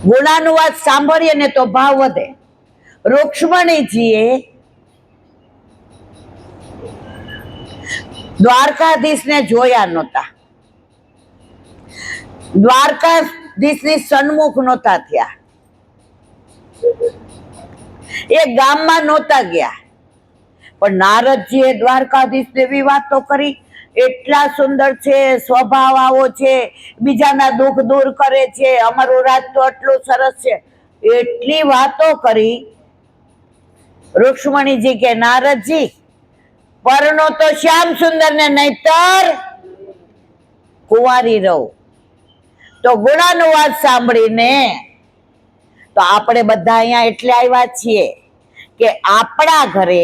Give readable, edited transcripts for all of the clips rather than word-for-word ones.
ગુણાનુવાદ સાંભળીએ ને તો ભાવ વધે. રૂક્ષ્મણીજીએ દ્વારકાધીશને જોયા નહોતા, દ્વારકાધીશની સન્મુખ નહોતા થયા, એ ગામમાં નહોતા ગયા, પણ નારદજીએ દ્વારકાધીશને એવી વાતો કરી, એટલા સુંદર છે, સ્વભાવ આવો છે, બીજાના દુઃખ દૂર કરે છે, અમારું રાજ તો આટલું સરસ છે, એટલી વાતો કરી. રૂક્ષ્મણીજી કે નારદજી, પરણો તો શ્યામ સુંદર ને નહીતર કુંવારી રહો. તો ગુણાનુવાદ સાંભળીને તો આપણે બધા અહીંયા એટલે આવ્યા છીએ કે આપણા ઘરે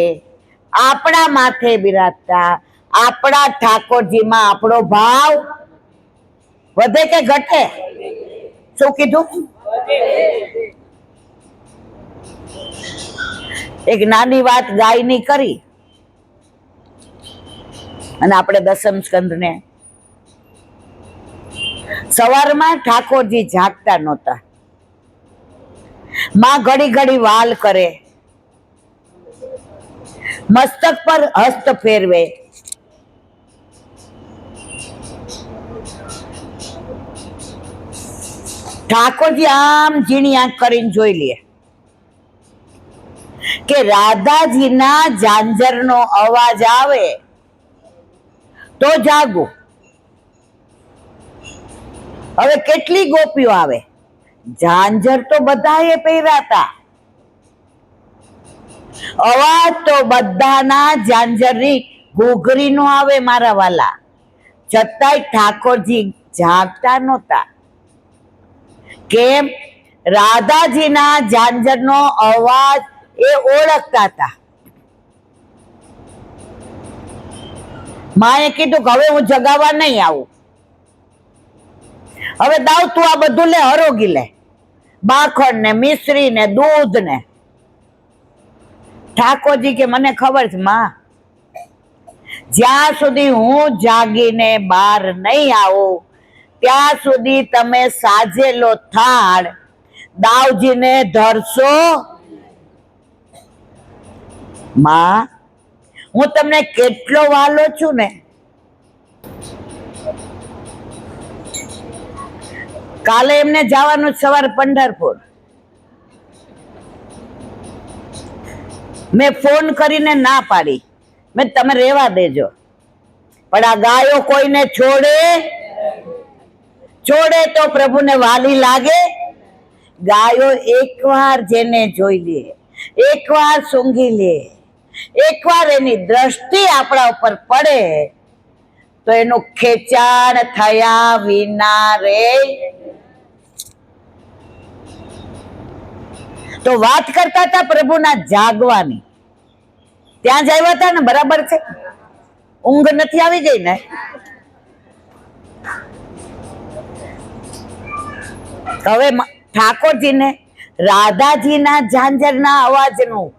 આપણા માથે બિરાજતા આપણા ઠાકોરજીમાં આપણો ભાવ વધે કે ઘટે? શું કીધું? એક નાની વાત ગાયની કરી અને આપણે દસમ સ્કંદને સવારમાં ઠાકોરજી જાગતા નહોતા, માં ઘડી ઘડી વાલ કરે, મસ્તક પર હસ્ત ફેરવે, ઠાકોરજી આમ ઝીણી આંખ કરીને જોઈ લે કે રાધાજીના ઝાંઝરનો અવાજ આવે તો જાગું. હવે કેટલી ગોપીઓ આવે, ઝાંઝર તો બધાએ પહેરાતા, અવાજ તો બધાના ઝાંઝરની ઘૂઘરીનો આવે મારા વાલા, છતાંય ઠાકોરજી જાગતા નહોતા. કેમ? રાધાજીના ઝાંઝરનો અવાજ એ ઓળખતા હતા. માએ કીધું કે હવે હું જગાવવા નહીં આવું, હવે દાવ તું આ બધું લે, હરોગી લે, માખણ ને મિશ્રી ને દૂધ ને. ઠાકોરજી કે મને ખબર છે માં, જ્યાં સુધી હું જાગીને બહાર નહીં આવું ત્યાં સુધી તમે સાજેલો થાળ દાવજીને ધરશો. માં, હું તમને કેટલો વાલો છું ને, કાલે એમને જવાનું સવારે પંઢરપુર, મેં ફોન કરીને ના પાડી, મેં તમે રહેવા દેજો, પણ આ ગાયો કોઈને છોડે તો પ્રભુને વાલી લાગે. ગાયો એકવાર જેને જોઈ લે, એકવાર સૂંઘી લે, એકવાર એની દ્રષ્ટિ આપણા ઉપર પડે તો એનું ખેંચાણ થયા વિના રે. તો વાત કરતા હતા પ્રભુના જાગવાની, ત્યાં જ આવ્યા હતા ને, બરાબર છે? ઊંઘ નથી આવી ગઈ ને? હવે ઠાકોરજીને રાધાજીના ઝાંઝરના અવાજનું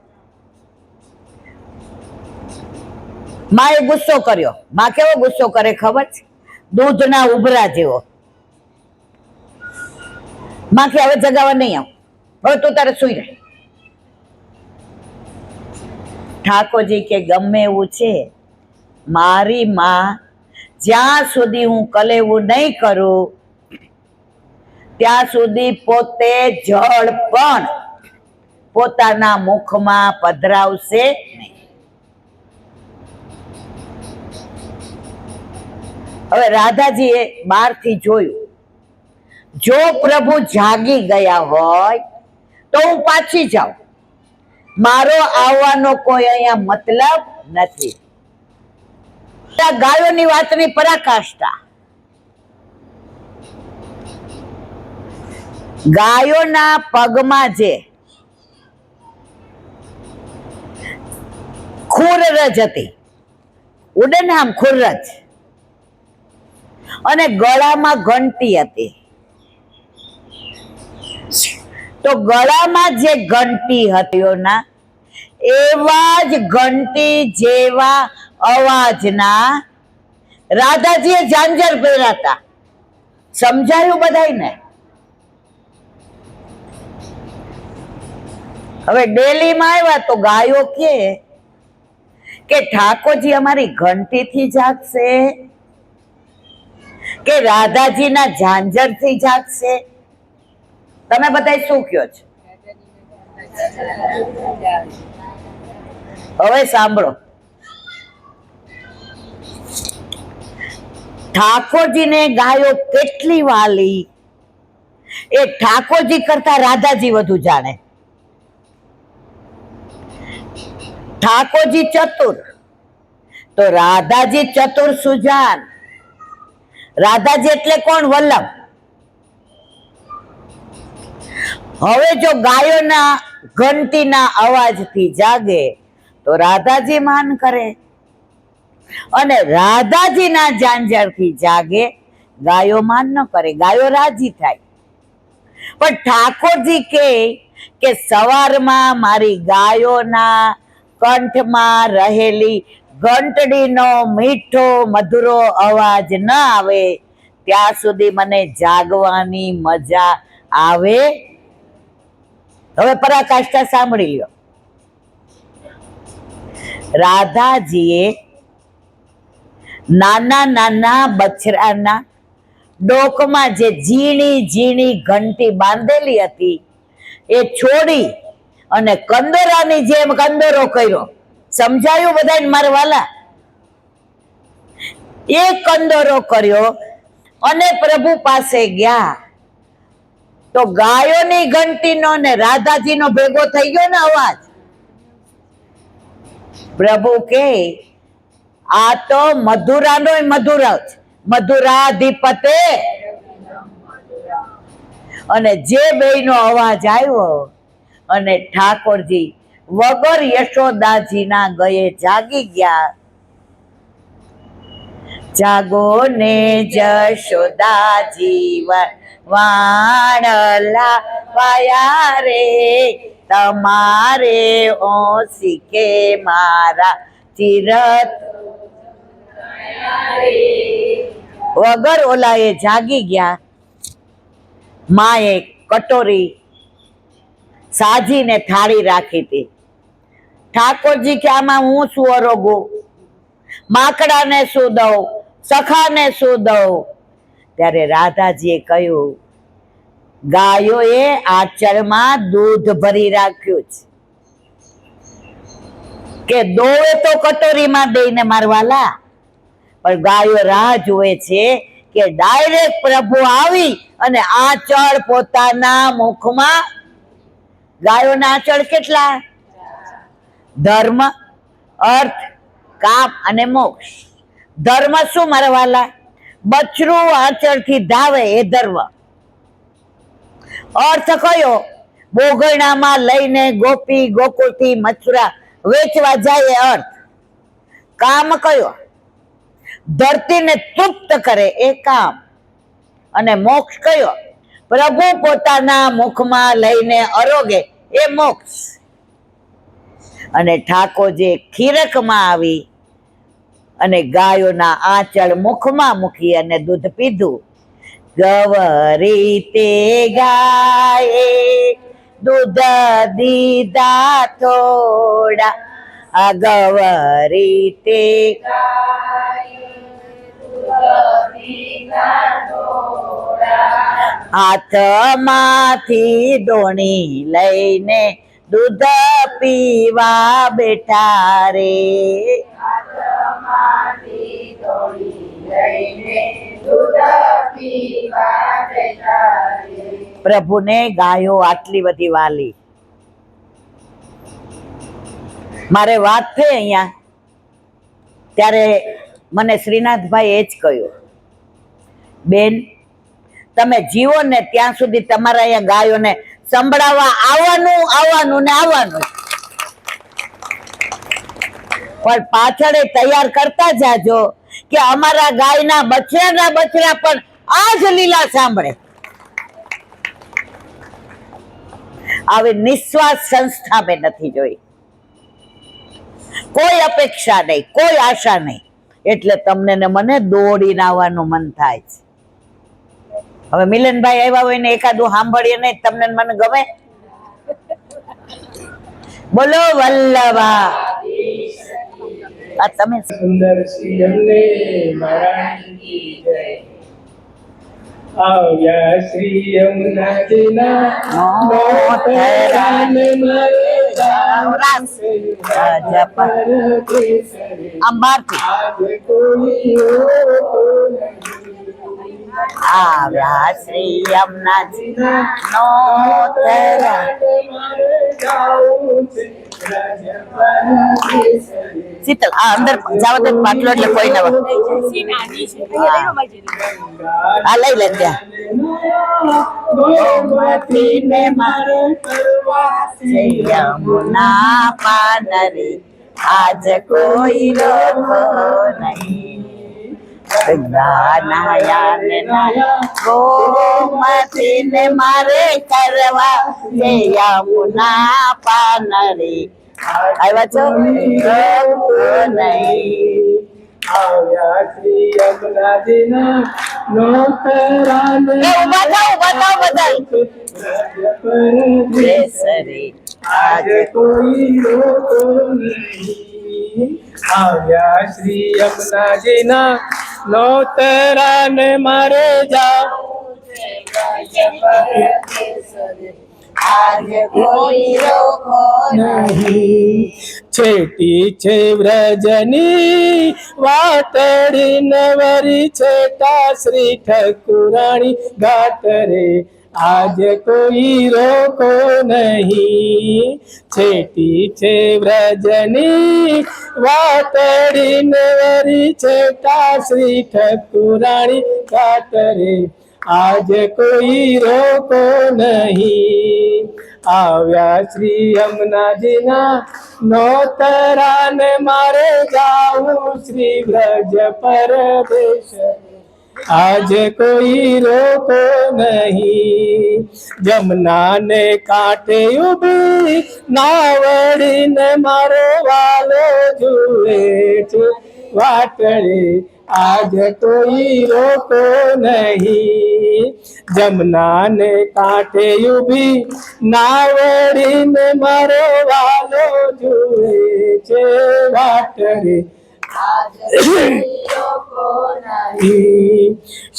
માએ ગુસ્સો કર્યો. માં કેવો ગુસ્સો કરે ખબર છે? દૂધના ઉભરા જેવો. માં કે હવે જગાવા નહીં આવ, હવે તું તારે સુઈ રહે. ઠાકોરજી કે ગમે એવું છે, મારી માં જ્યાં સુધી હું કલેવું નહીં કરું ત્યાં સુધી પોતે જળ પણ પોતાના મુખમાં પધરાવશે નહીં. હવે રાધાજીએ બહારથી જોયું, જો પ્રભુ જાગી ગયા હોય તો હું પાછી જાઉં, મારો આવવાનો કોઈ અહીંયા મતલબ નથી. ગાયોની વાતની પરાકાષ્ઠા. ગાયોના પગમાં જે ખુરરજ હતી, ઉડે ને આમ ખુરરજ, અને ગળામાં ઘંટી હતી, તો ગળામાં જે ઘંટી હતી એવા જ ઘંટી જેવા અવાજના રાધાજીએ ઝાંઝર પહેર્યા હતા. સમજાયું બધાયને? હવે ડેલીમાં આવ્યા તો ગાયો કે ઠાકોરજી અમારી ઘંટીથી જાગશે કે રાધાજીના ઝાંઝરથી જાગશે? તમે બધા શું કહો છો? હવે સાંભળો, ઠાકોરજીને ગાયો કેટલી વાલી એ ઠાકોરજી કરતા રાધાજી વધુ જાણે. ઠાકોરજી ચતુર તો રાધાજી ચતુર સુજાન. રાધાજી એટલે કોણ? વલ્લભ. હવે જો ગાયોના ઘંટીના અવાજથી જાગે તો રાધાજી માન કરે, અને રાધાજીના ઝાંઝરથી જાગે ગાયો માન ન કરે, ગાયો રાજી થાય. પણ ઠાકોરજી કે સવારમાં મારી ગાયોના કંઠમાં રહેલી ઘંટડીનો મીઠો મધુરો અવાજ ન આવે ત્યાં સુધી મને જાગવાની મજા આવે. હવે પરાકાષ્ઠા સાંભળી લ્યો. રાધાજીએ નાના નાના બછડાના ડોકમાં જે ઝીણી ઝીણી ઘંટી બાંધેલી હતી એ છોડી અને કંદોરાની જેમ કંદોરો કર્યો. સમજાયું બધાને મારા વાલા? એ કંદોરો કર્યો અને પ્રભુ પાસે ગયા તો ગાયોની ઘંટીનો ને રાધાજીનો ભેગો થઈ ગયો ને અવાજ. પ્રભુ કે આ તો મધુરાનો મધુરા છે, મધુરાધિપતે. અને જે બેયનો અવાજ આવ્યો અને ઠાકોરજી વગર યશોદાજીના ગયે જાગી ગયા. જાગો ને જશોદાજી વાણલા વાયા રે, તમારે ઓશીકે મારા ચિરત. વગર ઓલાએ જાગી ગયા. માએ કટોરી સાજીને થાળી રાખી હતી. ઠાકોરજી કે આમાં હું શું અરોગું? માકડાને શું દઉં? સખાને શું દઉં? ત્યારે રાધાજીએ કહ્યું, ગાયોએ આંચળમાં દૂધ ભરી રાખ્યું છે કે દોવે તો કટોરીમાં દઈને મારવાલા, પણ ગાયો રાહ જુએ છે કે ડાયરેક્ટ પ્રભુ આવી અને આંચળ પોતાના મુખમાં. ગાયોના આંચળ કેટલા? ધર્મ, અર્થ, કામ અને મોક્ષ. ધર્મ શું મારા વાલા? બછરું આંચળથી ધાવે એ ધર્મ. અર્થ કયો? બોગરણામાં લઈને ગોપી ગોકુળથી મથુરા વેચવા જાય એ અર્થ. કામ કયો? ધરતીને તૃપ્ત કરે એ કામ. અને મોક્ષ કયો? પ્રભુ પોતાના મુખમાં લઈને અરોગે એ મોક્ષ. અને ઠાકોરજી ખીરકમાં આવી અને ગાયોના આંચળ મુખમાં મૂકી અને દૂધ પીધું. ગવરી તે ગાયે દૂધ દીધા થોડા, આ ગવરી તે હાથમાંથી દોણી લઈને દૂધ પીવા બેઠા રે. પ્રભુને ગાયો આટલી બધી વાલી. મારે વાત થઈ અહીંયા ત્યારે મને શ્રીનાથભાઈ એ જ કહ્યું, બેન તમે જીવો ને ત્યાં સુધી તમારા અહીંયા ગાયોને સંભળાવવા આવવાનું આવવાનું ને આવવાનું, પણ પાછળ તૈયાર કરતા જાજો કે અમારા ગાયના બછડા પણ આ જ લીલા સાંભળે. આવી નિસ્વાર્થ સંસ્થા મેં નથી જોઈ. કોઈ અપેક્ષા નહીં, કોઈ આશા નહીં. એટલે તમને ને મને દોડીને આવવાનું મન થાય છે. હવે મિલનભાઈ આવ્યા હોય ને એકાદું સાંભળીએ નહીં, તમને મને ગમે? બોલો વલ્લભા. આ તમે સુંદર શ્રી અમને મહારાણી જય. આવ્યા શ્રી યમુનાજીના મોતરાને મારે રાસ રાજા પર અંબારથી આજ કોઈ રોકો આવ્યા શ્રી યમુનાજીના નોતરા. મારે જાવું છે રાજા પરદેશરે. શીતલ આ અંદર જાવ તો પાટલો એટલે કોઈ નવા આ લઈ લે ત્યાં ગોમતીને મારે કરવા છે યમુના પાનરે આજ કોઈ રોકો નહીં. ગંગા નાયા ને નાયા ગોમતીને મારે કરવા છે યમુના પાનરે આવ્યા છો રોકો નહીં. આવ્યા શ્રી યમુનાજીના નોતરાને એ ઊભા થાઓ બધા રાજા પરદેશરે. કેસરી આજે કોઈ રોકો નહીં. આવ્યા શ્રી યમુનાજીના નોતરાને મારે જાવું છે રાજા પરદેશરે. આજે કોઈ રોકો નહીં. છેટી છે વ્રજની વાતડી નવરી છેટા શ્રી ઠકુરાણી ગાત રે આજ કોઈ રોકો નહીં. છેટી છે વ્રજની વાતડી નવરી છેટા શ્રી ઠકુરાણી ગાત રે આજ કોઈ રોકો નહીં. આવ્યા શ્રી યમુનાજીના નોતરાને મારે જાવું શ્રી વ્રજ પરદેશરે આજ કોઈ રોકો નહીં. જમનાને કાંઠે ઉભી નાવડીને મારો વાલો જુએ છે વાટડે આજ કોઈ રોકો નહીં. જમનાને કાંઠે ઉભી નાવડીને મારો વાલો જુએ છે વાટડે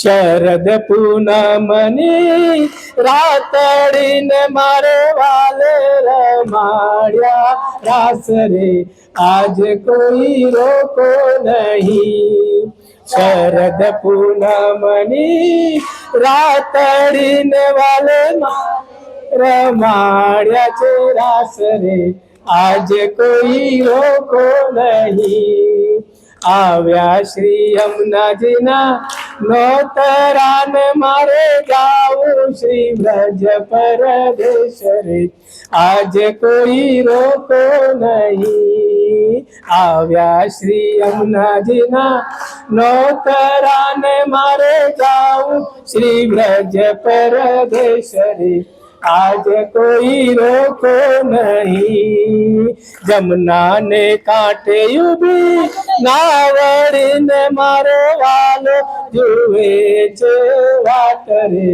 શરદ પૂનમની રાતડીને મારે વાલે રમાડ્યા રાસ રે આજ કોઈ રોકો નહીં. શરદ પૂનમની રાતડીને વાલે રમાડ્યા છે રાસ રે આજ કોઈ રોકો નહીં. આવ્યા શ્રી યમુનાજીના નોતરાને મારે જાવું શ્રી વ્રજ પરદેશરે આજ કોઈ રોકો નહીં. આવ્યા શ્રી યમુનાજીના નોતરાને મારે જાવું શ્રી વ્રજ પરદેશરે આજ કોઈ રોકો નહીં. જમનાને કાંઠે ઉભી નાવડીને મારો વાલો જુએ છે વાટરે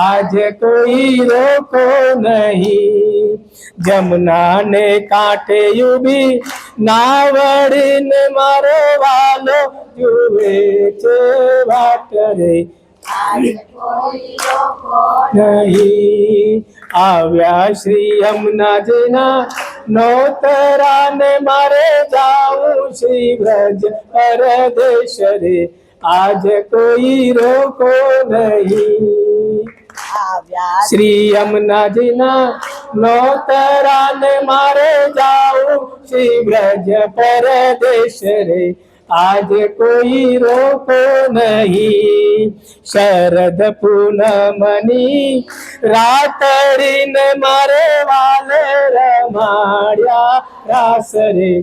આજ કોઈ રોકો નહીં. જમનાને કાંઠે ઉભી નાવડીને મારો વાલો જુએ છે વાટરે નહીં. આવ્યા શ્રી યમુનાજીના નોતરાને મારે જાવું શ્રી વ્રજ પરદેશરે આજ કોઈ રોકો નહીં. શ્રી યમુનાજીના નોતરાને મારે જાવું શ્રી વ્રજ પરદેશરે આજ કોઈ રોકો નહીં. શરદ પૂનમની રાતડીને મારે વાલે રમાડ્યા રાસ રે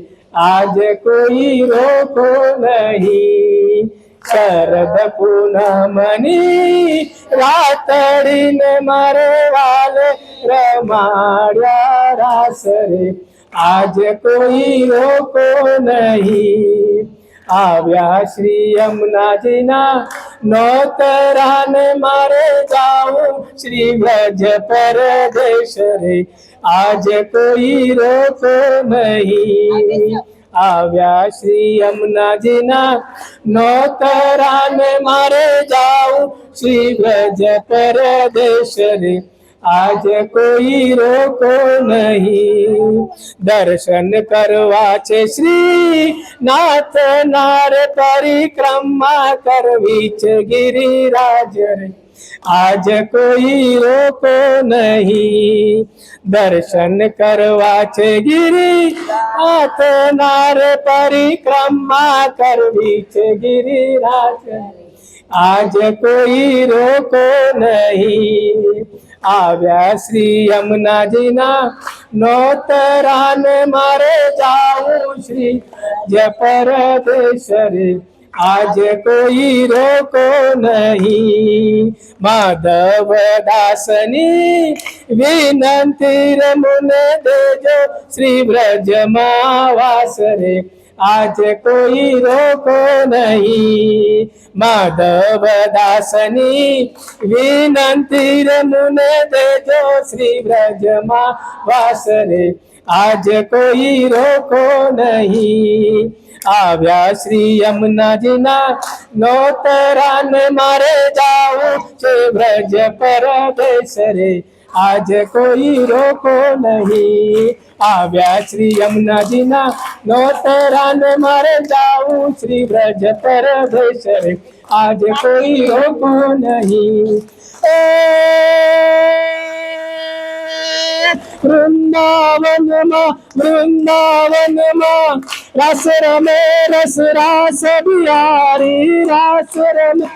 આજ કોઈ રોકો નહીં. શરદ પૂનમની રાતડીને મારે વાલે રમાડ્યા રાસ રે આજ કોઈ રોકો નહીં. આવ્યા શ્રી યમુનાજીના નોતરાને મારે જાઉં શ્રી વ્રજ પરદેશ રે આજ કોઈ રોકો નહીં આવ્યા શ્રી યમુનાજીના નોતરાને મારે જાઉં શ્રી વ્રજ પરદેશ રે આજ કોઈ રોકો નહીં દર્શન કરવા છે શ્રી નાથ નાર પરિક્રમા કરવી છે ગિરિરાજ રે આજ કોઈ રોકો નહીં દર્શન કરવા છે ગિરિનાથ નાર પરિક્રમા કરવી છે ગિરિરાજ આજ કોઈ રોકો નહીં આવ્યા શ્રી યમુનાજીના નોતરાને મારે જાઉં શ્રી જ પરદેશ રે આજ કોઈ રોકો નહીં માધવ દાસની વિનંતી રે મુને દેજો શ્રી વ્રજમાં વાસ રે આજ કોઈ રોકો નહીં માધવ દાસની વિનંતી રે મુને દેજો શ્રી વ્રજમાં વાસ રે આજ કોઈ રોકો નહીં આવ્યા શ્રી યમુનાજીના નોતરાને મારે જાઉં છે વ્રજ પરદેશ રે આજ કોઈ રોકો નહીં આવ્યા શ્રી યમુનાજીના નોતરાને મારે જાઉં શ્રી વ્રજ પરદેશ રે આજ કોઈ રોકો નહીં વૃંદાવનમાં રસ રમે રસ રાસ બિહારી રાસ રમે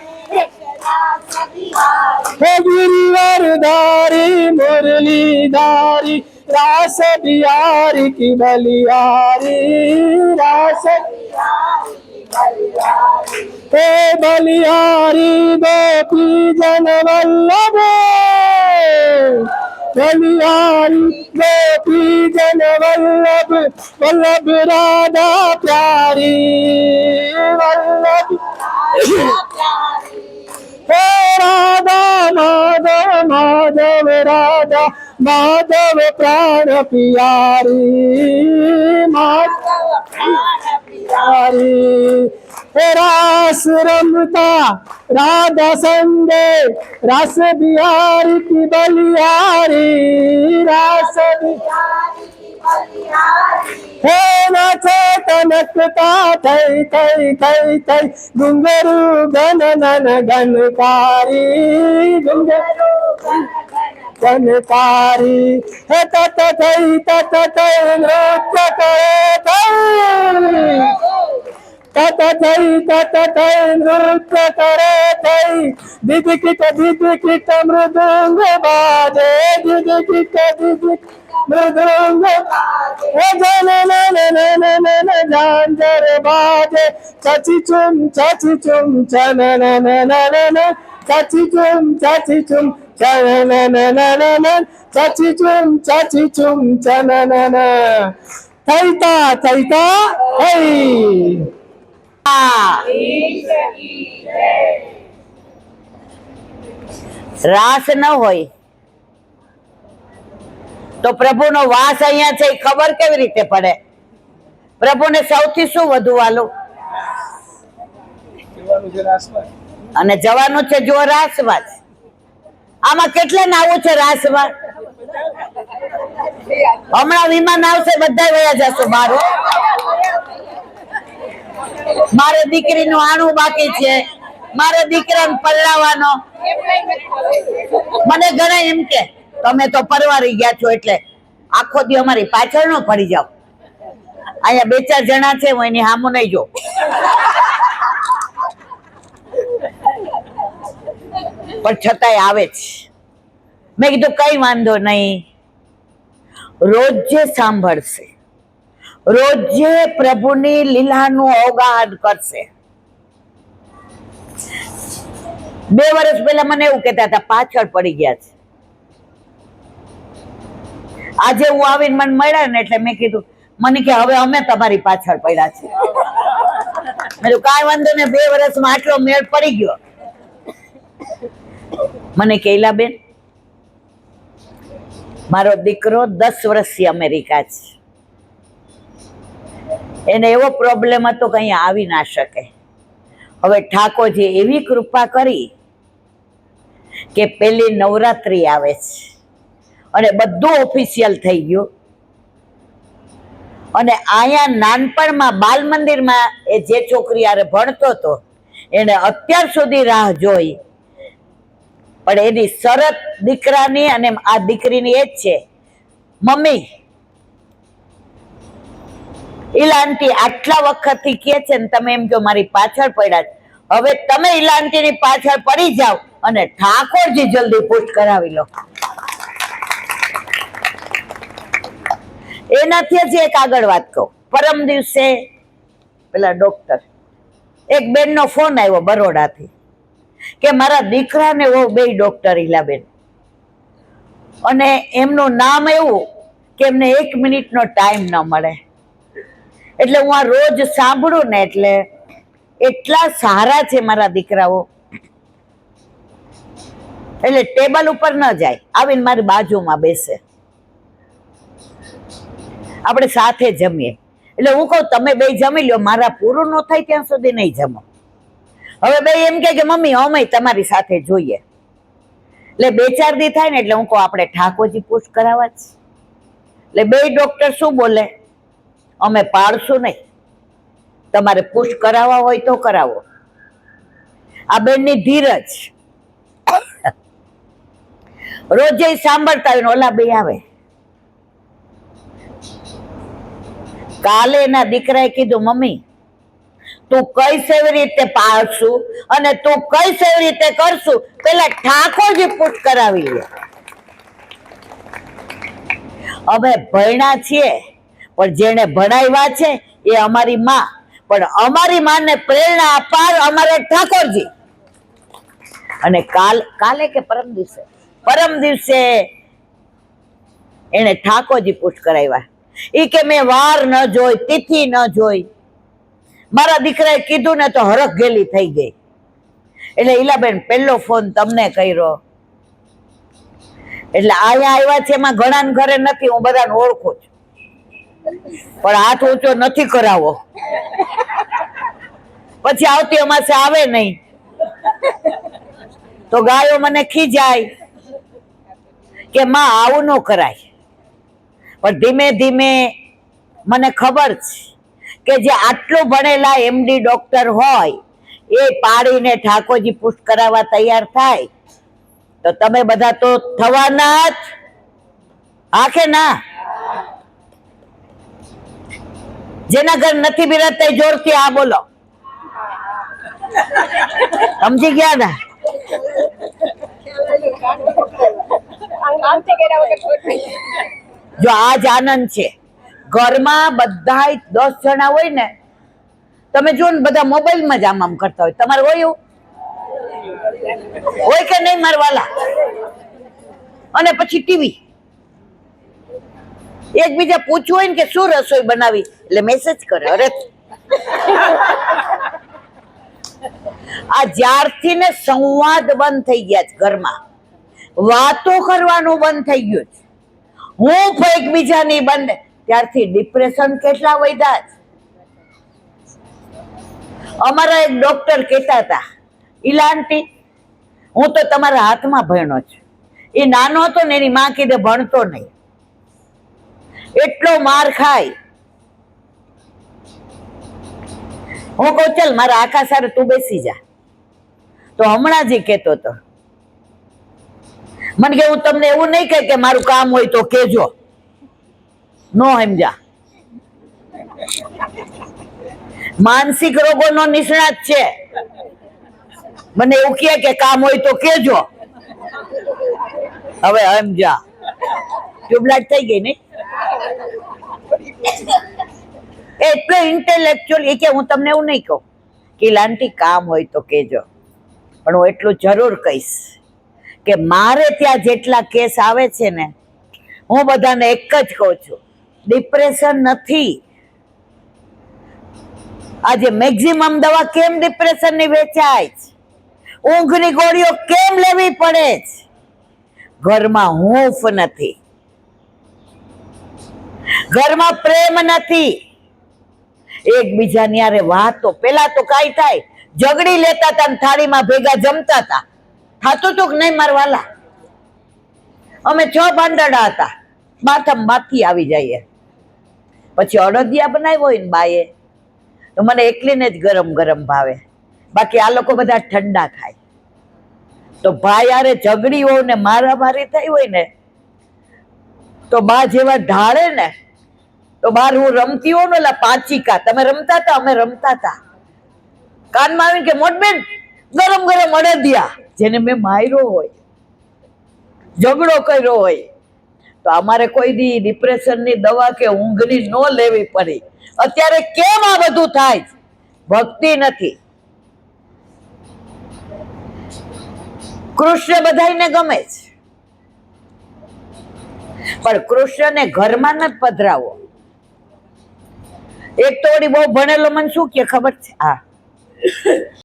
હે गिरिवरधारी मुरलीधारी रास बिहारी की बलिहारी रास हे बलिहारी गोपी जन वल्लभ बलिहारी गोपी जन वल्लभ वल्लभ राधा प्यारी वल्लभ हे राधा माधव माधव राधा माधव प्राण प्यारी माधव प्राण प्यारी हे रास रमता राधा संगे रास बिहारी की बलिहारी रास बिहारी की बलिहारी हे नाचे तनकता थई थई थई थई घुंघरू गन नन गनकारी घुंघरू गनकारी हे तत थई नृत्य करे तत थई नृत्य करे थई दिदकिट मृदुंग बाजे दिदकिट मृदुंग हे जन नन नन नन झांझर बाजे चची चुम चन नन नन चची चुम चन नन नन चची चुम चन नन थैता hey રાસ ન હોય તો પ્રભુનો વાસ અહીંયા છે એ ખબર કેવી રીતે પડે? પ્રભુને સૌથી શું વધુ વાલું? અને જવાનું છે જો રાસમાં. આમાં કેટલા નાવું છે રાસમાં? હમણાં વિમાન આવશે, બધા વયા જશો બારો. મારે દીકરીનું આણું બાકી છે, મારે દીકરાને પરણાવવાનો. મને ઘણા એમ કે તમે તો પરવારી ગયા છો એટલે આખો દી અમારી પાછળ ન પડી જાવ. અહીંયા બે ચાર જણા છે, હું એની સામું નહીં જો. પણ છતાંય આવે જ. મેં કીધું કઈ વાંધો નહીં, રોજે સાંભળશે, રોજે પ્રભુની લીલાનું અવગાહન કરશે. 2 વર્ષ પહેલા મને એવું કહેતા હતા પાછળ પડી ગયા છે. આજે હું આવીને મને મળ્યા ને એટલે મેં કીધું, મને કે હવે અમે તમારી પાછળ પડ્યા છે. મેં કાંઈ વાંધો ને, 2 વર્ષમાં આટલો મેળ પડી ગયો. મને કહેલા બેન, મારો દીકરો 10 વર્ષથી અમેરિકા છે, એને એવો પ્રોબ્લેમ હતો કે અહીંયા આવી ના શકે. હવે ઠાકોરજી એવી કૃપા કરી કે પેલી નવરાત્રી આવે છે અને બધું ઓફિશિયલ થઈ ગયું. અને અહીંયા નાનપણમાં બાલ મંદિરમાં એ જે છોકરી હારે ભણતો હતો એને અત્યાર સુધી રાહ જોઈ, પણ એની શરત દીકરાની અને આ દીકરીની એ જ છે, મમ્મી ઈલાંટી આટલા વખતથી કહે છે ને તમે એમ જો મારી પાછળ પડ્યા છે, હવે તમે ઈલાંટીની પાછળ પડી જાઓ અને ઠાકોરજી જલ્દી પુષ્ટ કરાવી લો. એનાથી જ એક આગળ વાત કહું. પરમ દિવસે પેલા ડોક્ટર એક બેનનો ફોન આવ્યો બરોડાથી કે મારા દીકરાને ઓ 2 ડોક્ટર ઈલાબેન, અને એમનું નામ એવું કે એમને 1 મિનિટનો ટાઈમ ન મળે. એટલે હું આ રોજ સાંભળું ને, એટલે એટલા સારા છે મારા દીકરાઓ. એટલે ટેબલ ઉપર ન જાય, આવીને મારી બાજુમાં બેસે, આપણે સાથે જમીએ. એટલે હું કહું તમે 2 જમી લો, મારા પૂરું ન થાય ત્યાં સુધી નહીં જમો. હવે 2 એમ કે મમ્મી અમે તમારી સાથે જોઈએ. એટલે 2-4 દી થાય ને એટલે હું કહું આપણે ઠાકોરજી પુષ્ટ કરાવવા જ. એટલે 2 ડોક્ટર શું બોલે, અમે પાડશું નહીં, તમારે પુષ્ટ કરાવવા હોય તો કરાવો. આ બેનની ધીરજ રોજે સાંભળતા હોય ને ઓલા 2 આવે. કાલે એના દીકરાએ કીધું મમ્મી તું કઈશ એવી રીતે પાડશું અને તું કઈશ એવી રીતે કરશું, પેલા ઠાકોરજી પુષ્ટ કરાવી લે. અમે ભણ્યા છીએ પણ જેને ભણાવ્યા છે એ અમારી માં, પણ અમારી માને પ્રેરણા આપનાર અમારે ઠાકોરજી. અને કાલે કે પરમ દિવસે એને ઠાકોરજી પુષ્ટ કરાવ્યા. ઈ કે મેં વાર ન જોઈ, તિથિ ન જોઈ, મારા દીકરાએ કીધું ને તો હરખ ગેલી થઈ ગઈ. એટલે ઈલાબેન પહેલો ફોન તમને કર્યો. એટલે અહીંયા આવ્યા છે એમાં ઘણા ઘરે નથી, હું બધાને ઓળખું છું, પણ હાથ ઊંચો નથી કરાવો, પછી આવતી અમાસે આવે નહીં તો ગાયો મને ખીજાય કે માં આવું ન કરાય. પણ ધીમે ધીમે મને ખબર છે કે જે આટલું ભણેલા MD ડોક્ટર હોય એ પાડીને ઠાકોરજી પુષ્ટ કરાવવા તૈયાર થાય તો તમે બધા તો થવાના જ. હા કે ના? જેના ઘર નથી બિરાજતા જોરથી આ બોલો. સમજી ગયા ના? જો આજ આનંદ છે ઘરમાં, બધા 10 જણા હોય ને, તમે જો ને બધા મોબાઈલમાં જ આમ કરતા હોય. તમારે હોય એવું હોય કે નહીં મારવાલા? અને પછી ટીવી. એકબીજા પૂછવું હોય ને કે શું રસોઈ બનાવી, એટલે મેસેજ કરે. અરે આ જ્યારથી ને સંવાદ બંધ થઈ ગયા છે ઘરમાં, વાતો કરવાનું બંધ થઈ ગયું છે, હું એકબીજાની બંધ, ત્યારથી ડિપ્રેશન કેટલા વધ્યા છે. અમારા એક ડોક્ટર કહેતા હતા, ઈલાંટી હું તો તમારા હાથમાં ભણ્યો છું. એ નાનો હતો ને એની માં કીધે ભણતો નહીં, એટલો માર ખાય. હું કહું ચાલ મારા આખા સારે તું બેસી જા. તો હમણાં જ કહેતો હતો મને કે હું તમને એવું નહીં કહે કે મારું કામ હોય તો કેજો, નો સમજા. માનસિક રોગોનો નિષ્ણાત છે, મને એવું કહે કે કામ હોય તો કેજો. હવે સમજા, ટ્યુબલાઇટ થઈ ગઈ નહીં? એટલો ઇન્ટેલેક્ચ્યુઅલ એ કે હું તમને એવું નહીં કહું કે લાંટી કામ હોય તો કેજો, પણ હું એટલું જરૂર કહીશ કે મારે ત્યાં જેટલા કેસ આવે છે ને, હું બધાને એક જ કહું છું, ડિપ્રેશન નથી. આજે મેક્સિમમ દવા કેમ ડિપ્રેશનની વેચાય છે? ઊંઘની ગોળીઓ કેમ લેવી પડે છે? ઘરમાં હૂંફ નથી, ઘરમાં પ્રેમ નથી, એકબીજાની હારે વાતો. પેલા તો કાંઈ થાય, ઝઘડી લેતા હતા ને થાળીમાં ભેગા જમતા હતા. થાતું તું કે નહીં મારવાલા? અમે 6 ભાંડડા હતા, માથામાં માથી આવી જાય. પછી અડદિયા બનાવ્યો હોય ને બાએ, તો મને એકલીને જ ગરમ ગરમ ભાવે, બાકી આ લોકો બધા ઠંડા ખાય. તો ભાઈ હારે ઝઘડી હોય ને મારામારી થઈ હોય ને, તો બા જેવા ઢાળે ને, તો બહાર હું રમતી હોઉં ને, ઓલા પાંચિકા, તમે રમતા હતા? અમે રમતા હતા. કાનમાં આવીને કે મોટબેન ગરમ ગરમ અડદિયા, જેને મેં માર્યો હોય, ઝઘડો કર્યો હોય. તો અમારે કોઈ દી ડિપ્રેશનની દવા કે ઊંઘની ન લેવી પડી. અત્યારે કેમ આ બધું થાય? ભક્તિ નથી. કૃષ્ણ બધાને ગમે છે, પણ કૃષ્ણને ઘરમાં નથી પધરાવો. એક તો ઓલી બહુ ભણેલો મને શું કે ખબર છે? હા,